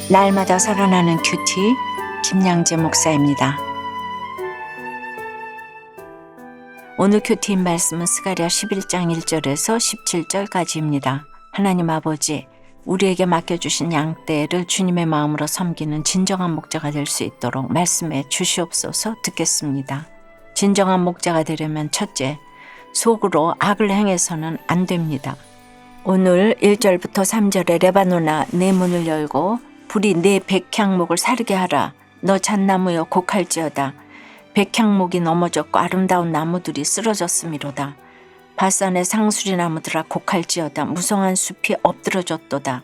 날마다 살아나는 큐티 김양재 목사입니다. 오늘 큐티인 말씀은 스가랴 11장 1절에서 17절까지입니다. 하나님 아버지, 우리에게 맡겨주신 양떼를 주님의 마음으로 섬기는 진정한 목자가 될 수 있도록 말씀해 주시옵소서. 듣겠습니다. 진정한 목자가 되려면 첫째, 속으로 악을 행해서는 안 됩니다. 오늘 1절부터 3절에 레바논아 내 문을 열고 불이 내 백향목을 사르게 하라. 너 잣나무여 곡할지어다. 백향목이 넘어졌고 아름다운 나무들이 쓰러졌음이로다. 바산의 상수리 나무들아 곡할지어다. 무성한 숲이 엎드러졌도다.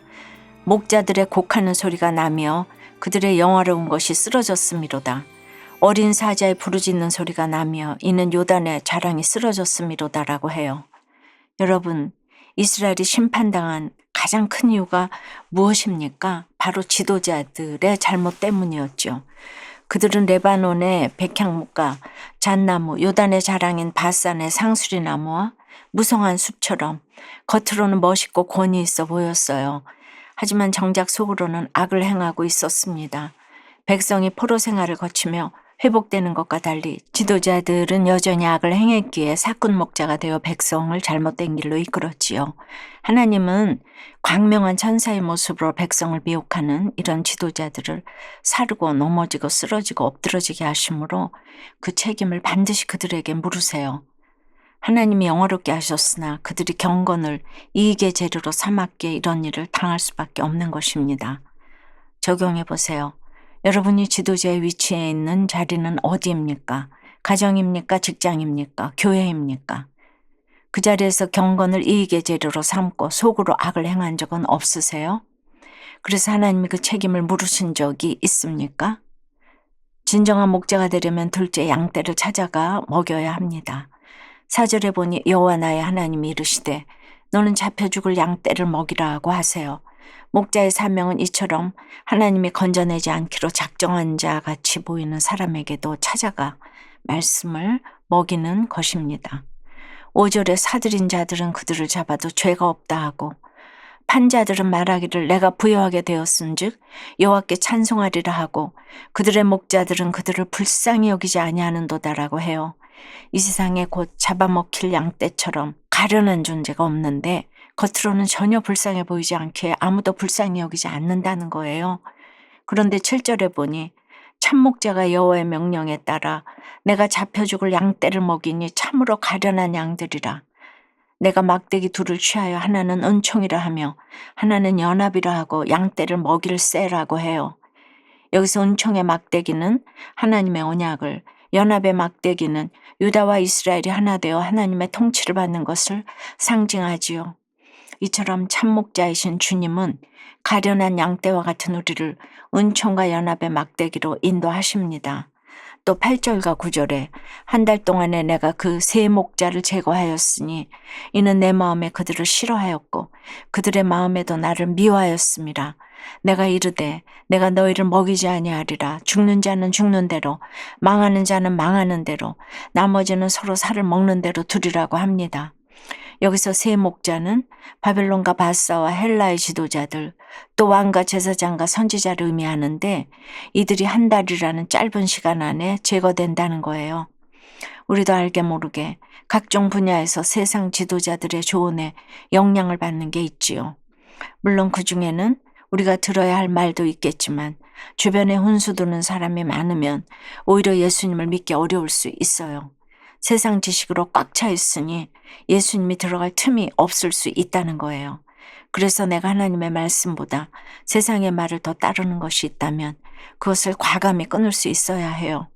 목자들의 곡하는 소리가 나며 그들의 영화로운 것이 쓰러졌음이로다. 어린 사자의 부르짖는 소리가 나며 이는 요단의 자랑이 쓰러졌음이로다라고 해요. 여러분, 이스라엘이 심판당한 가장 큰 이유가 무엇입니까? 바로 지도자들의 잘못 때문이었죠. 그들은 레바논의 백향목과 잣나무, 요단의 자랑인 바산의 상수리 나무와 무성한 숲처럼 겉으로는 멋있고 권위 있어 보였어요. 하지만 정작 속으로는 악을 행하고 있었습니다. 백성이 포로 생활을 거치며 회복되는 것과 달리 지도자들은 여전히 악을 행했기에 사꾼 목자가 되어 백성을 잘못된 길로 이끌었지요. 하나님은 광명한 천사의 모습으로 백성을 미혹하는 이런 지도자들을 사르고 넘어지고 쓰러지고 엎드러지게 하심으로 그 책임을 반드시 그들에게 물으세요. 하나님이 영화롭게 하셨으나 그들이 경건을 이익의 재료로 삼았기에 이런 일을 당할 수밖에 없는 것입니다. 적용해 보세요. 여러분이 지도자의 위치에 있는 자리는 어디입니까? 가정입니까? 직장입니까? 교회입니까? 그 자리에서 경건을 이익의 재료로 삼고 속으로 악을 행한 적은 없으세요? 그래서 하나님이 그 책임을 물으신 적이 있습니까? 진정한 목자가 되려면 둘째 양떼를 찾아가 먹여야 합니다. 4절에 보니 여호와 나의 하나님이 이르시되 너는 잡혀 죽을 양떼를 먹이라 하고 하세요. 목자의 사명은 이처럼 하나님이 건져내지 않기로 작정한 자 같이 보이는 사람에게도 찾아가 말씀을 먹이는 것입니다. 5절에 사들인 자들은 그들을 잡아도 죄가 없다 하고 판자들은 말하기를 내가 부여하게 되었은즉 여호와께 찬송하리라 하고 그들의 목자들은 그들을 불쌍히 여기지 아니하는도다라고 해요. 이 세상에 곧 잡아먹힐 양떼처럼 가련한 존재가 없는데 겉으로는 전혀 불쌍해 보이지 않기에 아무도 불쌍히 여기지 않는다는 거예요. 그런데 7절에 보니 참목자가 여호와의 명령에 따라 내가 잡혀 죽을 양떼를 먹이니 참으로 가련한 양들이라. 내가 막대기 둘을 취하여 하나는 은총이라 하며 하나는 연합이라 하고 양떼를 먹일세라고 해요. 여기서 은총의 막대기는 하나님의 언약을, 연합의 막대기는 유다와 이스라엘이 하나 되어 하나님의 통치를 받는 것을 상징하지요. 이처럼 참목자이신 주님은 가련한 양떼와 같은 우리를 은총과 연합의 막대기로 인도하십니다. 또 8절과 9절에 한 달 동안에 내가 그 세 목자를 제거하였으니 이는 내 마음에 그들을 싫어하였고 그들의 마음에도 나를 미워하였음이라. 내가 이르되 내가 너희를 먹이지 아니하리라. 죽는 자는 죽는 대로 망하는 자는 망하는 대로 나머지는 서로 살을 먹는 대로 두리라고 합니다. 여기서 세 목자는 바벨론과 바사와 헬라의 지도자들, 또 왕과 제사장과 선지자를 의미하는데 이들이 한 달이라는 짧은 시간 안에 제거된다는 거예요. 우리도 알게 모르게 각종 분야에서 세상 지도자들의 조언에 영향을 받는 게 있지요. 물론 그 중에는 우리가 들어야 할 말도 있겠지만 주변에 훈수 두는 사람이 많으면 오히려 예수님을 믿기 어려울 수 있어요. 세상 지식으로 꽉 차 있으니 예수님이 들어갈 틈이 없을 수 있다는 거예요. 그래서 내가 하나님의 말씀보다 세상의 말을 더 따르는 것이 있다면 그것을 과감히 끊을 수 있어야 해요.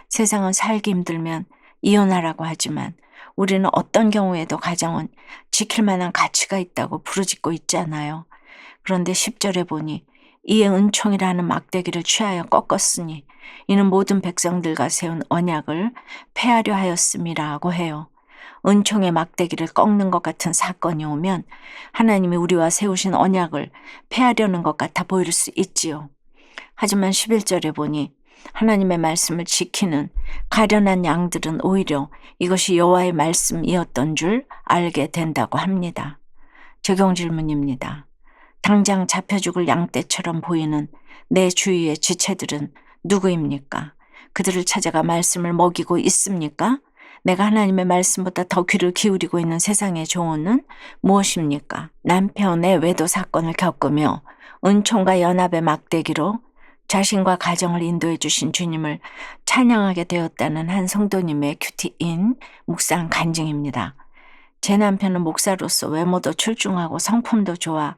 세상은 살기 힘들면 이혼하라고 하지만 우리는 어떤 경우에도 가정은 지킬 만한 가치가 있다고 부르짖고 있잖아요. 그런데 10절에 보니 이에 은총이라는 막대기를 취하여 꺾었으니 이는 모든 백성들과 세운 언약을 폐하려 하였음이라고 해요. 은총의 막대기를 꺾는 것 같은 사건이 오면 하나님이 우리와 세우신 언약을 폐하려는 것 같아 보일 수 있지요. 하지만 11절에 보니 하나님의 말씀을 지키는 가련한 양들은 오히려 이것이 여호와의 말씀이었던 줄 알게 된다고 합니다. 적용 질문입니다. 당장 잡혀 죽을 양떼처럼 보이는 내 주위의 지체들은 누구입니까? 그들을 찾아가 말씀을 먹이고 있습니까? 내가 하나님의 말씀보다 더 귀를 기울이고 있는 세상의 조언은 무엇입니까? 남편의 외도 사건을 겪으며 은총과 연합의 막대기로 자신과 가정을 인도해 주신 주님을 찬양하게 되었다는 한 성도님의 큐티인 묵상 간증입니다. 제 남편은 목사로서 외모도 출중하고 성품도 좋아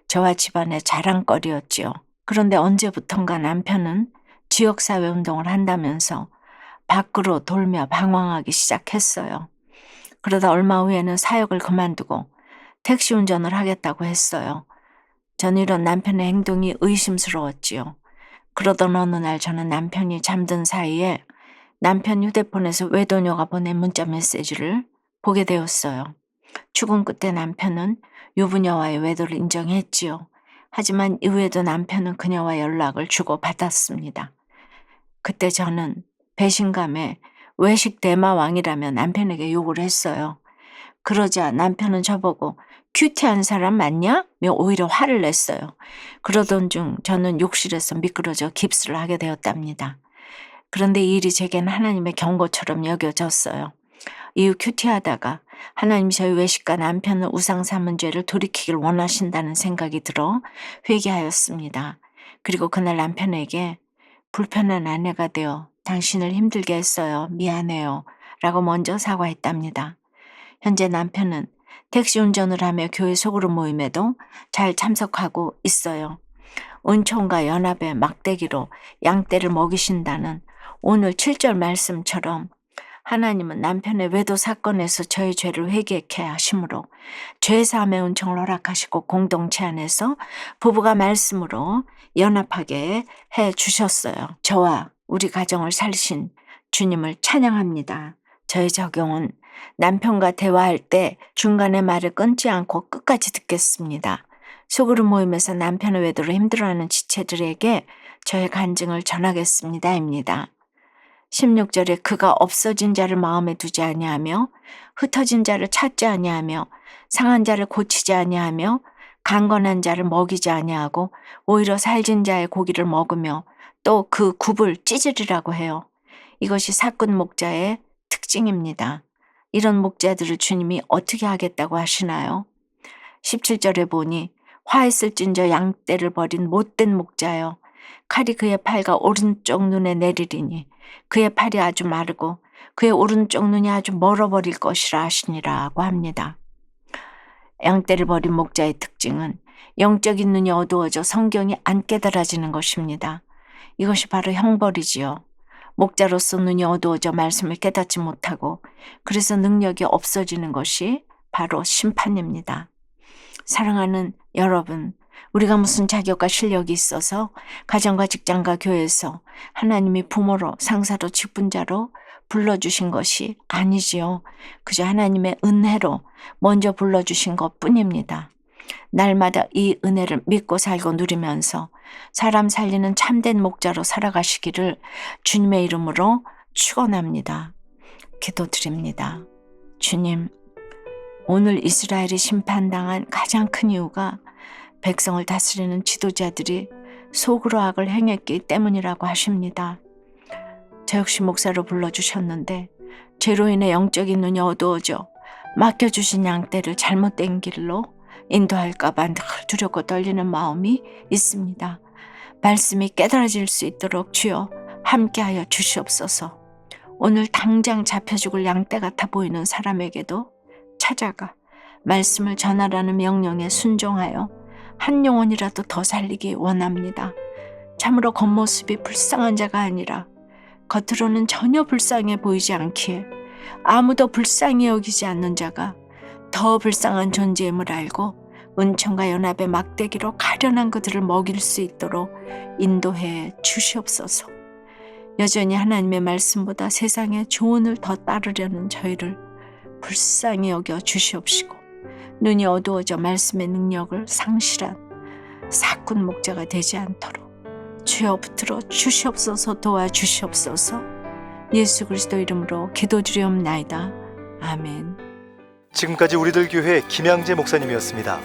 저와 집안의 자랑거리였지요. 그런데 언제부턴가 남편은 지역사회 운동을 한다면서 밖으로 돌며 방황하기 시작했어요. 그러다 얼마 후에는 사역을 그만두고 택시 운전을 하겠다고 했어요. 저는 이런 남편의 행동이 의심스러웠지요. 그러던 어느 날 저는 남편이 잠든 사이에 남편 휴대폰에서 외도녀가 보낸 문자 메시지를 보게 되었어요. 죽음 끝에 남편은 유부녀와의 외도를 인정했지요. 하지만 이후에도 남편은 그녀와 연락을 주고받았습니다. 그때 저는 배신감에 외식 대마왕이라며 남편에게 욕을 했어요. 그러자 남편은 저보고 큐티한 사람 맞냐? 며 오히려 화를 냈어요. 그러던 중 저는 욕실에서 미끄러져 깁스를 하게 되었답니다. 그런데 이 일이 제겐 하나님의 경고처럼 여겨졌어요. 이후 큐티하다가 하나님이 저희 외식과 남편의 우상 삼은 죄를 돌이키길 원하신다는 생각이 들어 회개하였습니다. 그리고 그날 남편에게 불편한 아내가 되어 당신을 힘들게 했어요. 미안해요. 라고 먼저 사과했답니다. 현재 남편은 택시 운전을 하며 교회 소그룹 모임에도 잘 참석하고 있어요. 은총과 연합의 막대기로 양떼를 먹이신다는 오늘 7절 말씀처럼 하나님은 남편의 외도 사건에서 저의 죄를 회개케 하심으로 죄사함의 은총을 허락하시고 공동체 안에서 부부가 말씀으로 연합하게 해 주셨어요. 저와 우리 가정을 살리신 주님을 찬양합니다. 저의 적용은 남편과 대화할 때 중간에 말을 끊지 않고 끝까지 듣겠습니다. 소그룹 모임에서 남편의 외도로 힘들어하는 지체들에게 저의 간증을 전하겠습니다입니다. 16절에 그가 없어진 자를 마음에 두지 아니하며 흩어진 자를 찾지 아니하며 상한 자를 고치지 아니하며 강건한 자를 먹이지 아니하고 오히려 살진 자의 고기를 먹으며 또 그 굽을 찢으리라고 해요. 이것이 사꾼 목자의 특징입니다. 이런 목자들을 주님이 어떻게 하겠다고 하시나요? 17절에 보니 화했을진저 양떼를 버린 못된 목자여 칼이 그의 팔과 오른쪽 눈에 내리리니 그의 팔이 아주 마르고 그의 오른쪽 눈이 아주 멀어버릴 것이라 하시니라고 합니다. 양떼를 버린 목자의 특징은 영적인 눈이 어두워져 성경이 안 깨달아지는 것입니다. 이것이 바로 형벌이지요. 목자로서 눈이 어두워져 말씀을 깨닫지 못하고 그래서 능력이 없어지는 것이 바로 심판입니다. 사랑하는 여러분, 우리가 무슨 자격과 실력이 있어서 가정과 직장과 교회에서 하나님이 부모로 상사로 직분자로 불러주신 것이 아니지요. 그저 하나님의 은혜로 먼저 불러주신 것뿐입니다. 날마다 이 은혜를 믿고 살고 누리면서 사람 살리는 참된 목자로 살아가시기를 주님의 이름으로 축원합니다. 기도드립니다. 주님, 오늘 이스라엘이 심판당한 가장 큰 이유가 백성을 다스리는 지도자들이 속으로 악을 행했기 때문이라고 하십니다. 저 역시 목사로 불러주셨는데 죄로 인해 영적인 눈이 어두워져 맡겨주신 양떼를 잘못된 길로 인도할까 봐 늘 두렵고 떨리는 마음이 있습니다. 말씀이 깨달아질 수 있도록 주여 함께하여 주시옵소서. 오늘 당장 잡혀 죽을 양떼 같아 보이는 사람에게도 찾아가 말씀을 전하라는 명령에 순종하여 한 영혼이라도 더 살리기 원합니다. 참으로 겉모습이 불쌍한 자가 아니라 겉으로는 전혀 불쌍해 보이지 않기에 아무도 불쌍히 여기지 않는 자가 더 불쌍한 존재임을 알고 은총과 연합의 막대기로 가련한 그들을 먹일 수 있도록 인도해 주시옵소서. 여전히 하나님의 말씀보다 세상의 조언을 더 따르려는 저희를 불쌍히 여겨 주시옵시고 눈이 어두워져 말씀의 능력을 상실한 사꾼 목자가 되지 않도록 주여 붙들어 주시옵소서. 도와주시옵소서. 예수 그리스도 이름으로 기도드리옵나이다. 아멘. 지금까지 우리들 교회 김양재 목사님이었습니다.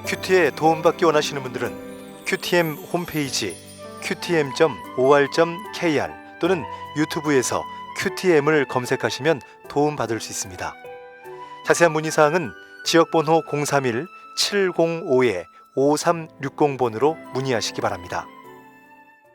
큐티에 도움받기 원하시는 분들은 QTM 홈페이지 qtm.or.kr 또는 유튜브에서 QTM을 검색하시면 도움받을 수 있습니다. 자세한 문의사항은 지역번호 031-705-5360번으로 문의하시기 바랍니다.